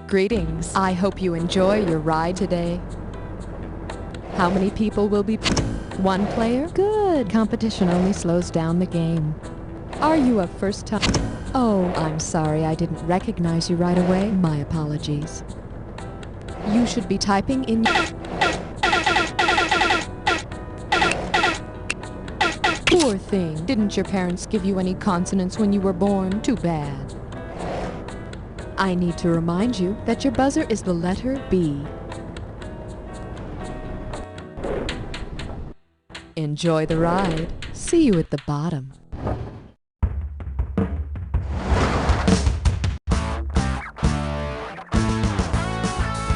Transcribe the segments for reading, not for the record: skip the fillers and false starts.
Greetings. I hope you enjoy your ride today. How many people will be? One player? Good. Competition only slows down the game. Are you a first time? Oh, I'm sorry I didn't recognize you right away. My apologies. You should be typing in. Poor thing. Didn't your parents give you any consonants when you were born? Too bad. I need to remind you that your buzzer is the letter B. Enjoy the ride. See you at the bottom.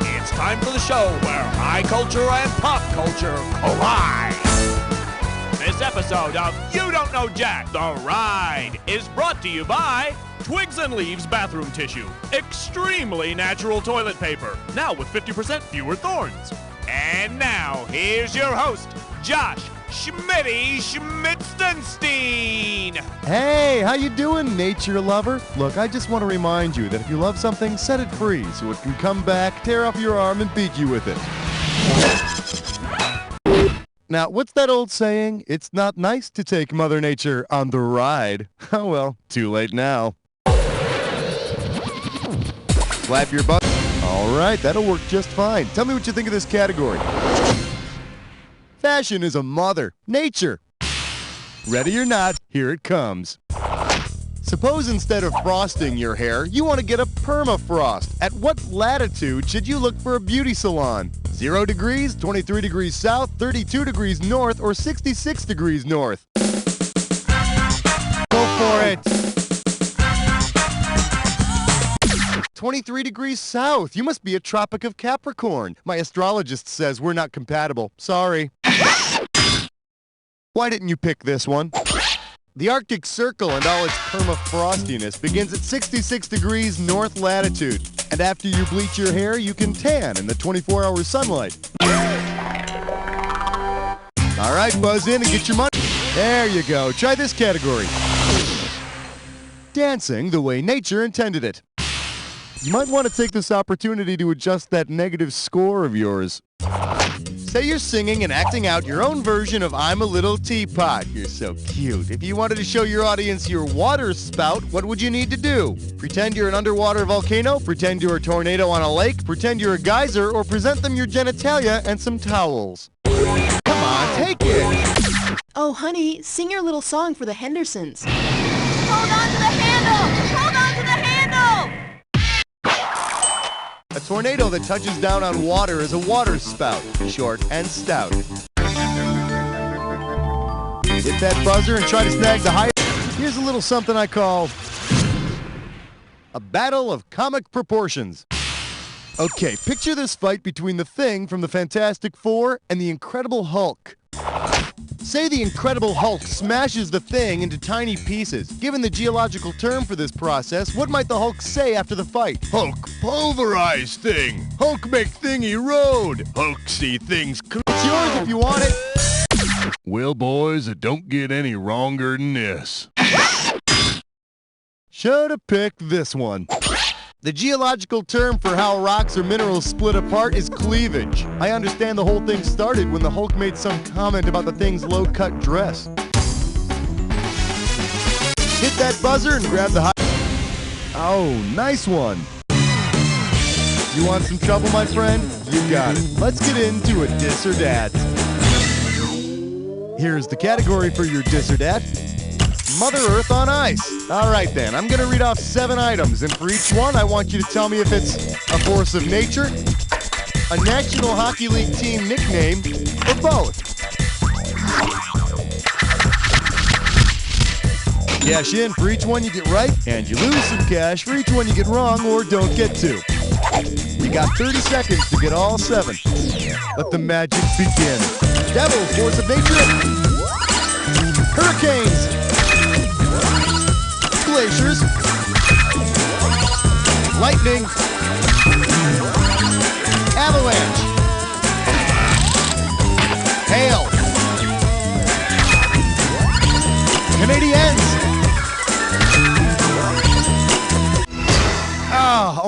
It's time for the show where high culture and pop culture collide. This episode of You Don't Know Jack, The Ride, is brought to you by Twigs and Leaves Bathroom Tissue. Extremely natural toilet paper. Now with 50% fewer thorns. And now, here's your host, Josh Schmitty Schmitzenstein. Hey, how you doing, nature lover? Look, I just want to remind you that if you love something, set it free so it can come back, tear off your arm, and beat you with it. Now, what's that old saying? It's not nice to take Mother Nature on the ride. Oh well, too late now. Slap your butt. All right, that'll work just fine. Tell me what you think of this category. Fashion is a mother. Nature. Ready or not, here it comes. Suppose instead of frosting your hair, you want to get a permafrost. At what latitude should you look for a beauty salon? 0 degrees, 23 degrees south, 32 degrees north, or 66 degrees north? Go for it. 23 degrees south. You must be a Tropic of Capricorn. My astrologist says we're not compatible. Sorry. Why didn't you pick this one? The Arctic Circle and all its permafrostiness begins at 66 degrees north latitude. And after you bleach your hair, you can tan in the 24-hour sunlight. All right, buzz in and get your money. There you go. Try this category. Dancing the way nature intended it. You might want to take this opportunity to adjust that negative score of yours. Say you're singing and acting out your own version of I'm a Little Teapot. You're so cute. If you wanted to show your audience your water spout, what would you need to do? Pretend you're an underwater volcano, pretend you're a tornado on a lake, pretend you're a geyser, or present them your genitalia and some towels. Come on, take it! Oh, honey, sing your little song for the Hendersons. Hold on to the handle! Hold on to the handle! A tornado that touches down on water is a water spout, short and stout. Hit that buzzer and try to snag the highest. Here's a little something I call a battle of comic proportions. Okay, picture this fight between the Thing from the Fantastic Four and the Incredible Hulk. Say the Incredible Hulk smashes the Thing into tiny pieces. Given the geological term for this process, what might the Hulk say after the fight? Hulk pulverize Thing. Hulk make Thing erode. Hulk see things. It's yours if you want it. Well, boys, it don't get any wronger than this. Should've picked this one. The geological term for how rocks or minerals split apart is cleavage. I understand the whole thing started when the Hulk made some comment about the Thing's low-cut dress. Hit that buzzer and grab the high... Oh, nice one. You want some trouble, my friend? You got it. Let's get into a dis or dat. Here's the category for your dis or dat. Mother Earth on ice. All right, then. I'm going to read off 7 items, and for each one, I want you to tell me if it's a force of nature, a National Hockey League team nickname, or both. Cash in for each one you get right, and you lose some cash for each one you get wrong or don't get to. You got 30 seconds to get all 7. Let the magic begin. Devil, force of nature. Hurricanes. Glaciers, lightning, avalanche, hail, Canadiens.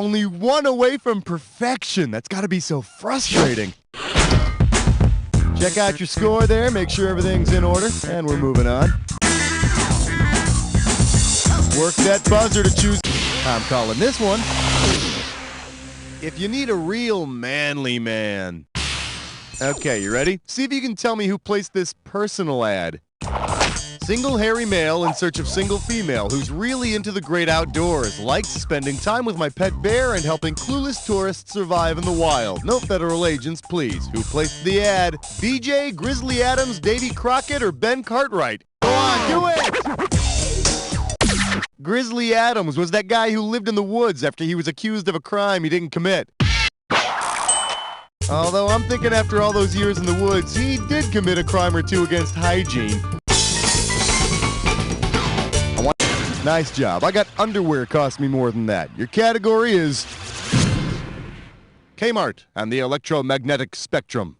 only one away from perfection. That's got to be so frustrating. Check out your score there. Make sure everything's in order. And we're moving on. Work that buzzer to choose. I'm calling this one. If you need a real manly man. Okay, you ready? See if you can tell me who placed this personal ad. Single hairy male in search of single female who's really into the great outdoors, likes spending time with my pet bear and helping clueless tourists survive in the wild. No federal agents, please. Who placed the ad? BJ, Grizzly Adams, Davy Crockett, or Ben Cartwright? Go on, do it! Grizzly Adams was that guy who lived in the woods after he was accused of a crime he didn't commit. Although I'm thinking after all those years in the woods, he did commit a crime or two against hygiene. Nice job. I got underwear cost me more than that. Your category is Kmart and the electromagnetic spectrum.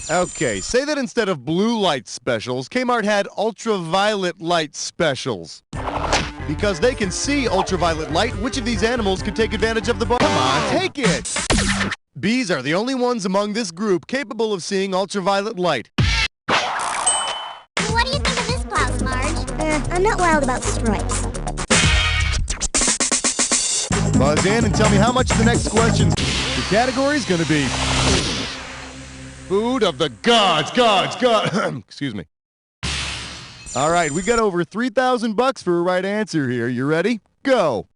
Okay, say that instead of blue light specials, Kmart had ultraviolet light specials. Because they can see ultraviolet light, which of these animals could take advantage of the bar? Come on, take it! Bees are the only ones among this group capable of seeing ultraviolet light. What do you think of this blouse, Marge? I'm not wild about stripes. Buzz in and tell me how much the next question. The category's gonna be food of the gods. Excuse me. All right, we got over $3,000 for a right answer here. You ready? Go.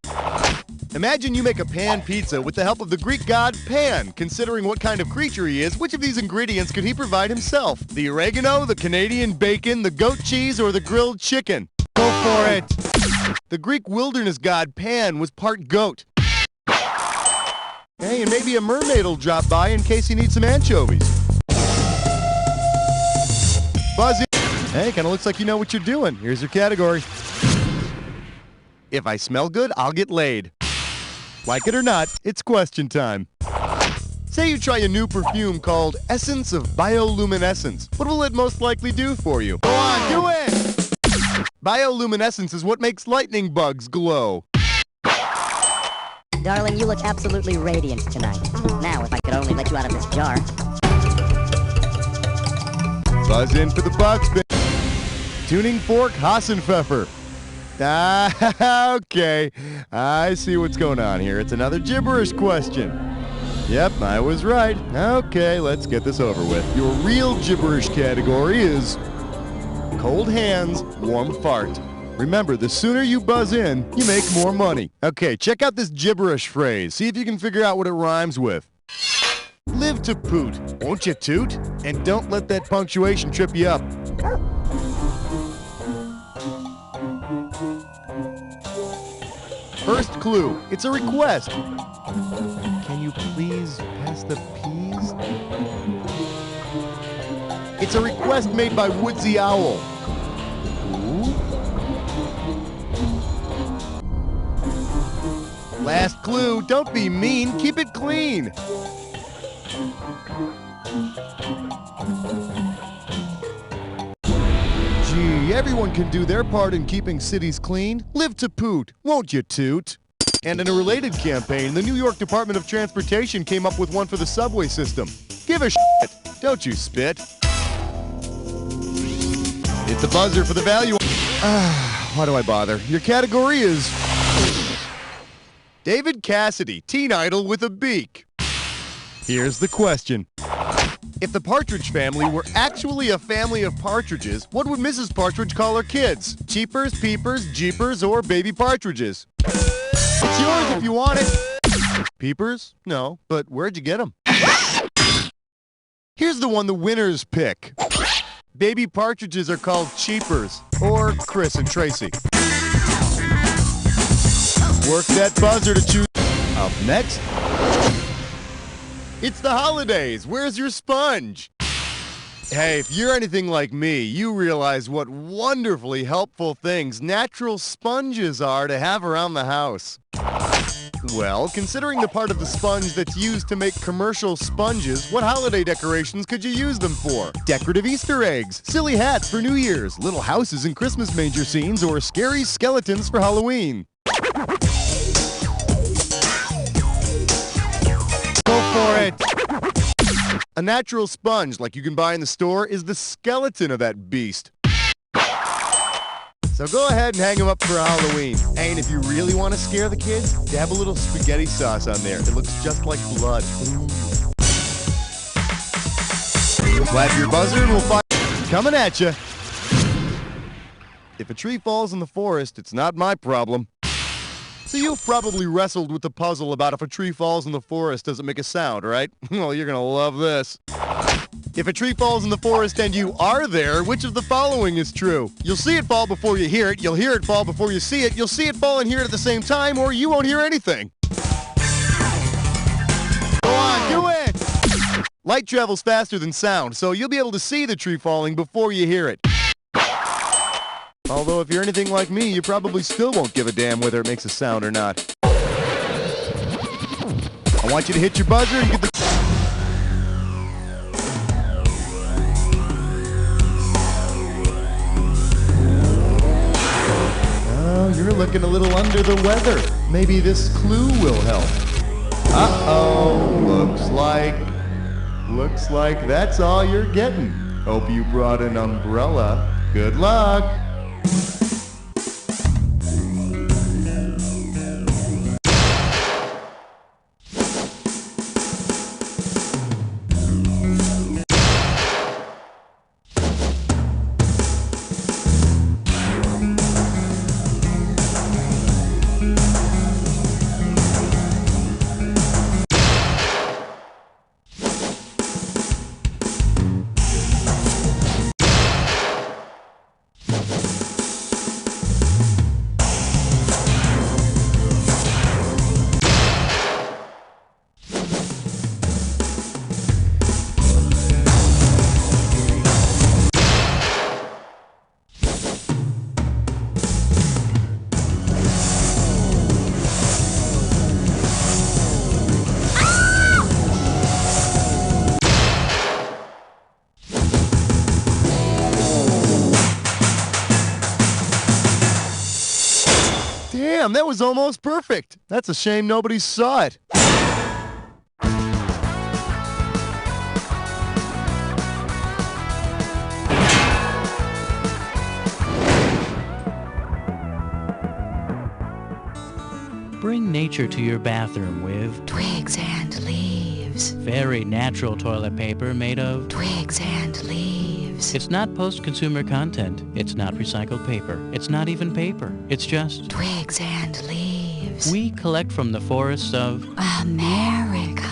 Imagine you make a pan pizza with the help of the Greek god Pan. Considering what kind of creature he is, which of these ingredients could he provide himself? The oregano, the Canadian bacon, the goat cheese, or the grilled chicken? Go for it. The Greek wilderness god Pan was part goat. Hey, and maybe a mermaid will drop by in case you need some anchovies. Buzz in. Hey, kind of looks like you know what you're doing. Here's your category. If I smell good, I'll get laid. Like it or not, it's question time. Say you try a new perfume called Essence of Bioluminescence. What will it most likely do for you? Go on, do it! Bioluminescence is what makes lightning bugs glow. Darling, you look absolutely radiant tonight. Now, if I could only let you out of this jar. Buzz in for the bucks, baby. Tuning fork Hassenpfeffer. Okay. I see what's going on here. It's another gibberish question. Yep, I was right. Okay, let's get this over with. Your real gibberish category is cold hands, warm fart. Remember, the sooner you buzz in, you make more money. Okay, check out this gibberish phrase. See if you can figure out what it rhymes with. Live to poot, won't you toot? And don't let that punctuation trip you up. First clue, it's a request. Can you please pass the peas? It's a request made by Woodsy Owl. Ooh. Last clue, don't be mean, keep it clean. Gee, everyone can do their part in keeping cities clean. Live to poot, won't you toot? And in a related campaign, the New York Department of Transportation came up with one for the subway system. Give a shit, don't you spit? Hit the buzzer for the value. Why do I bother? Your category is David Cassidy, teen idol with a beak. Here's the question. If the Partridge Family were actually a family of partridges, what would Mrs. Partridge call her kids? Cheapers, peepers, jeepers, or baby partridges? It's yours if you want it. Peepers? No, but where'd you get them? Here's the one the winners pick. Baby partridges are called cheapers, or Chris and Tracy. Work that buzzer to choose. Up next, it's the holidays. Where's your sponge? Hey, if you're anything like me, you realize what wonderfully helpful things natural sponges are to have around the house. Well, considering the part of the sponge that's used to make commercial sponges, what holiday decorations could you use them for? Decorative Easter eggs, silly hats for New Year's, little houses and Christmas manger scenes, or scary skeletons for Halloween. A natural sponge like you can buy in the store is the skeleton of that beast. So go ahead and hang them up for Halloween. And if you really want to scare the kids, dab a little spaghetti sauce on there. It looks just like blood. Clap your buzzer and we'll find coming at you. If a tree falls in the forest, it's not my problem. So you've probably wrestled with the puzzle about if a tree falls in the forest, does it make a sound, right? Well, you're gonna love this. If a tree falls in the forest and you are there, which of the following is true? You'll see it fall before you hear it, you'll hear it fall before you see it, you'll see it fall and hear it at the same time, or you won't hear anything. Go on, do it! Light travels faster than sound, so you'll be able to see the tree falling before you hear it. Although if you're anything like me, you probably still won't give a damn whether it makes a sound or not. I want you to hit your buzzer and get the... Oh, you're looking a little under the weather. Maybe this clue will help. Uh-oh, looks like that's all you're getting. Hope you brought an umbrella. Good luck. Damn, that was almost perfect. That's a shame nobody saw it. Bring nature to your bathroom with twigs and leaves. Very natural toilet paper made of twigs and leaves. It's not post-consumer content. It's not recycled paper. It's not even paper. It's just twigs and leaves. We collect from the forests of America.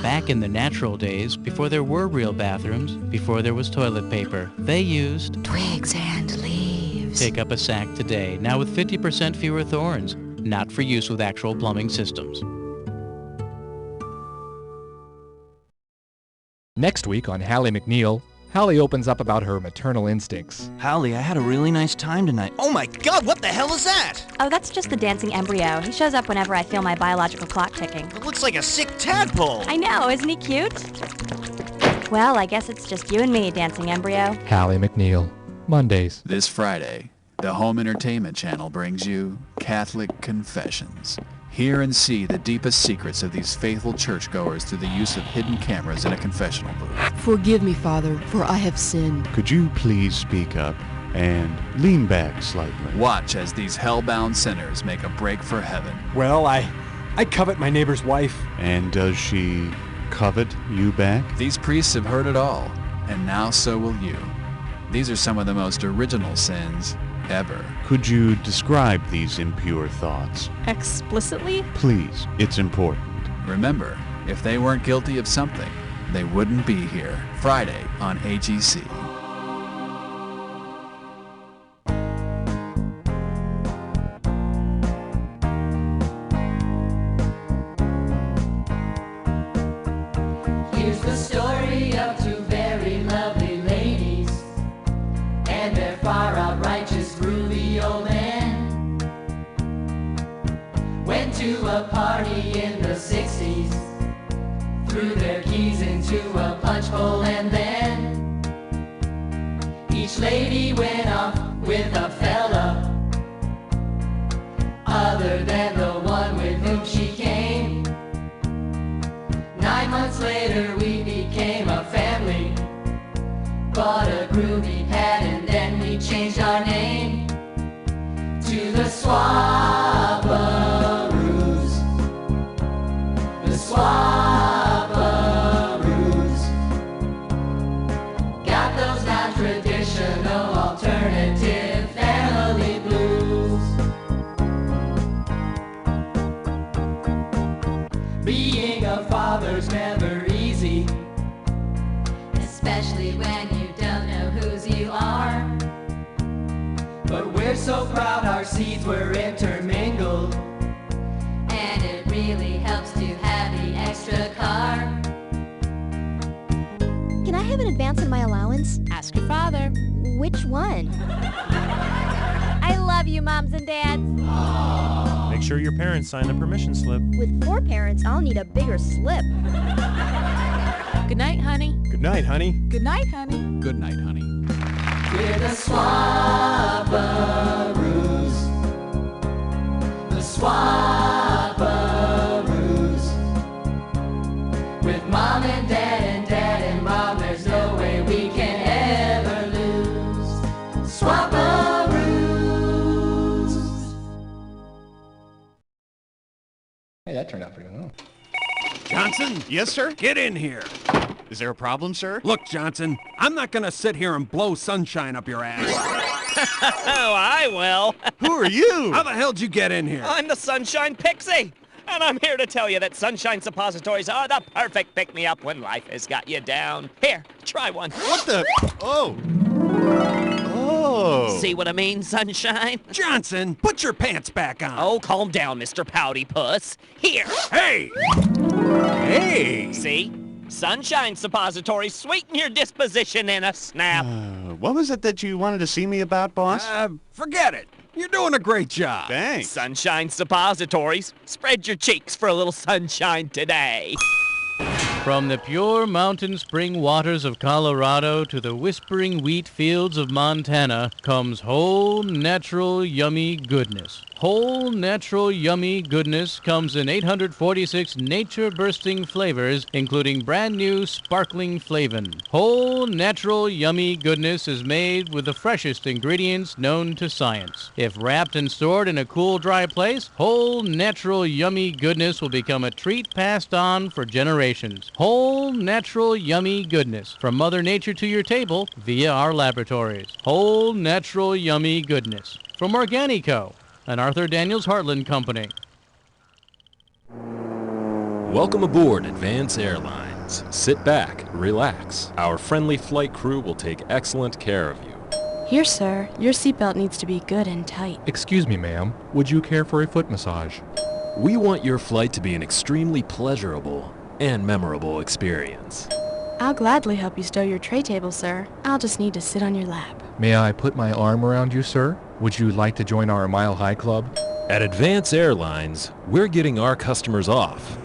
Back in the natural days, before there were real bathrooms, before there was toilet paper, they used twigs and leaves. Pick up a sack today, now with 50% fewer thorns. Not for use with actual plumbing systems. Next week on Hallie McNeil, Hallie opens up about her maternal instincts. Hallie, I had a really nice time tonight. Oh my God, what the hell is that? Oh, that's just the dancing embryo. He shows up whenever I feel my biological clock ticking. It looks like a sick tadpole. I know, isn't he cute? Well, I guess it's just you and me, dancing embryo. Hallie McNeil, Mondays. This Friday, the Home Entertainment Channel brings you Catholic Confessions. Hear and see the deepest secrets of these faithful churchgoers through the use of hidden cameras in a confessional booth. Forgive me, Father, for I have sinned. Could you please speak up and lean back slightly? Watch as these hell-bound sinners make a break for heaven. Well, I covet my neighbor's wife. And does she covet you back? These priests have heard it all, and now so will you. These are some of the most original sins ever. Could you describe these impure thoughts? Explicitly? Please, it's important. Remember, if they weren't guilty of something, they wouldn't be here. Friday on AGC. Here's the story of two very lovely ladies and their far-out righteous groovy old man. Went to a party in the 60s, threw their keys into a punch bowl, and then each lady went off with a fella other than the one with whom she came. 9 months later we became a family. bought a groovy pad and then we changed our name to the Swapparoos. The Swapparoos. Got those non-traditional alternative family blues. Being a father's never easy, especially when you don't know whose you are. But we're so proud our seeds were intermingled, and it really helps to have the extra car. Can I have an advance in my allowance? Ask your father. Which one? I love you, moms and dads. Make sure your parents sign the permission slip. With 4 parents, I'll need a bigger slip. Good night, honey. Good night, honey. Good night, honey. Good night, honey. We're the Swapparoos. The Swapparoos. With mom and dad and mom, there's no way we can ever lose. Swapparoos. Hey, that turned out pretty well. Johnson? Yes, sir? Get in here. Is there a problem, sir? Look, Johnson, I'm not gonna sit here and blow sunshine up your ass. Oh, I will. Who are you? How the hell'd you get in here? I'm the Sunshine Pixie, and I'm here to tell you that Sunshine Suppositories are the perfect pick-me-up when life has got you down. Here, try one. What the? Oh. Oh. See what I mean, Sunshine? Johnson, put your pants back on. Oh, calm down, Mr. Pouty Puss. Here. Hey! Hey! See? Sunshine Suppositories sweeten your disposition in a snap. What was it that you wanted to see me about, boss? Forget it. You're doing a great job. Thanks. Sunshine Suppositories. Spread your cheeks for a little sunshine today. From the pure mountain spring waters of Colorado to the whispering wheat fields of Montana comes whole, natural, yummy goodness. Whole, natural, yummy goodness comes in 846 nature-bursting flavors, including brand new sparkling Flavin. Whole, natural, yummy goodness is made with the freshest ingredients known to science. If wrapped and stored in a cool, dry place, whole, natural, yummy goodness will become a treat passed on for generations. Whole, natural, yummy goodness from Mother Nature to your table via our laboratories. Whole, natural, yummy goodness from Organico, an Arthur Daniels Heartland company. Welcome aboard Advance Airlines. Sit back, relax. Our friendly flight crew will take excellent care of you. Here, sir. Your seatbelt needs to be good and tight. Excuse me, ma'am. Would you care for a foot massage? We want your flight to be an extremely pleasurable and memorable experience. I'll gladly help you stow your tray table, sir. I'll just need to sit on your lap. May I put my arm around you, sir? Would you like to join our Mile High Club? At Advance Airlines, we're getting our customers off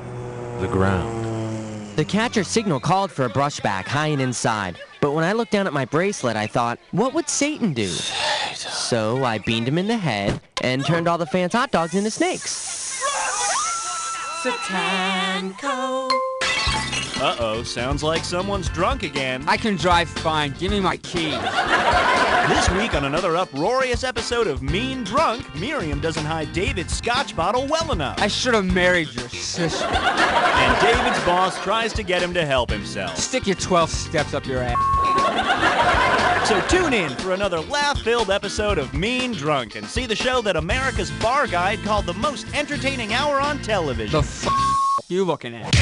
the ground. The catcher signal called for a brushback high and inside, but when I looked down at my bracelet, I thought, what would Satan do? So I beamed him in the head and turned all the fans' hot dogs into snakes. Satanko. Uh-oh, sounds like someone's drunk again. I can drive fine. Give me my key. This week on another uproarious episode of Mean Drunk, Miriam doesn't hide David's scotch bottle well enough. I should have married your sister. And David's boss tries to get him to help himself. Stick your 12 steps up your ass. So tune in for another laugh-filled episode of Mean Drunk and see the show that America's Bar Guide called the most entertaining hour on television. The f*** you looking at?